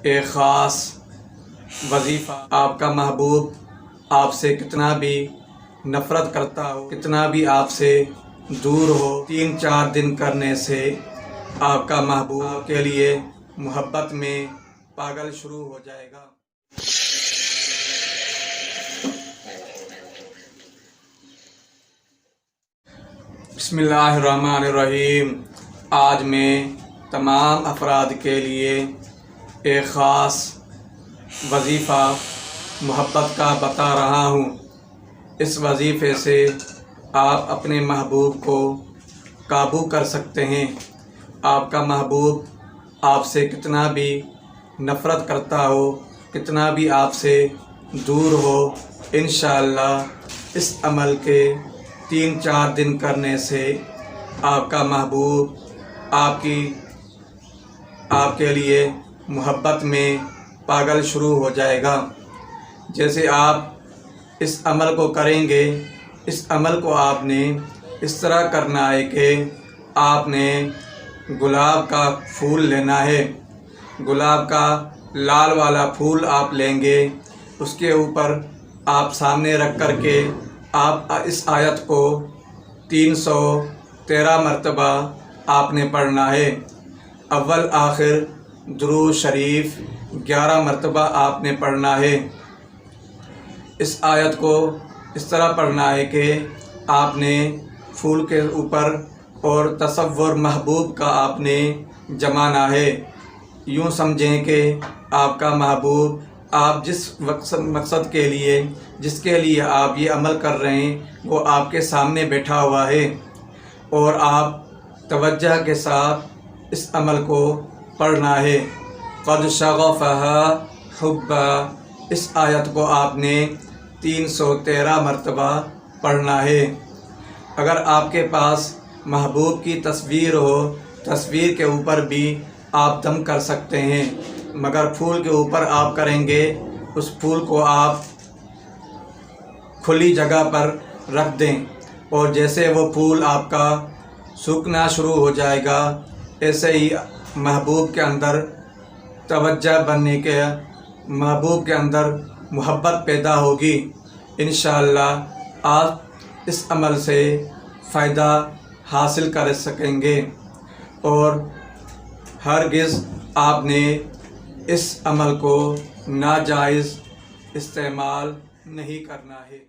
ایک خاص وظیفہ، آپ کا محبوب آپ سے کتنا بھی نفرت کرتا ہو، کتنا بھی آپ سے دور ہو، 3-4 دن کرنے سے آپ کا محبوب کے لیے محبت میں پاگل شروع ہو جائے گا۔ بسم اللہ الرحمن الرحیم۔ آج میں تمام افراد کے لیے ایک خاص وظیفہ محبت کا بتا رہا ہوں۔ اس وظیفے سے آپ اپنے محبوب کو قابو کر سکتے ہیں۔ آپ کا محبوب آپ سے کتنا بھی نفرت کرتا ہو، کتنا بھی آپ سے دور ہو، انشاءاللہ اس عمل کے 3-4 دن کرنے سے آپ کا محبوب آپ کے لیے محبت میں پاگل شروع ہو جائے گا۔ جیسے آپ اس عمل کو کریں گے، اس عمل کو آپ نے اس طرح کرنا ہے کہ آپ نے گلاب کا پھول لینا ہے۔ گلاب کا لال والا پھول آپ لیں گے، اس کے اوپر آپ سامنے رکھ کر کے آپ اس آیت کو 313 مرتبہ آپ نے پڑھنا ہے۔ اول آخر درود شریف 11 مرتبہ آپ نے پڑھنا ہے۔ اس آیت کو اس طرح پڑھنا ہے کہ آپ نے پھول کے اوپر اور تصور محبوب کا آپ نے جمانا ہے۔ یوں سمجھیں کہ آپ کا محبوب آپ جس مقصد کے لیے، جس کے لیے آپ یہ عمل کر رہے ہیں، وہ آپ کے سامنے بیٹھا ہوا ہے، اور آپ توجہ کے ساتھ اس عمل کو پڑھنا ہے۔ قد شغفها حبا، اس آیت کو آپ نے 313 مرتبہ پڑھنا ہے۔ اگر آپ کے پاس محبوب کی تصویر ہو، تصویر کے اوپر بھی آپ دم کر سکتے ہیں، مگر پھول کے اوپر آپ کریں گے، اس پھول کو آپ کھلی جگہ پر رکھ دیں، اور جیسے وہ پھول آپ کا سوکھنا شروع ہو جائے گا، ایسے ہی محبوب کے اندر توجہ بننے کے، محبوب کے اندر محبت پیدا ہوگی۔ انشاءاللہ آپ اس عمل سے فائدہ حاصل کر سکیں گے، اور ہرگز آپ نے اس عمل کو ناجائز استعمال نہیں کرنا ہے۔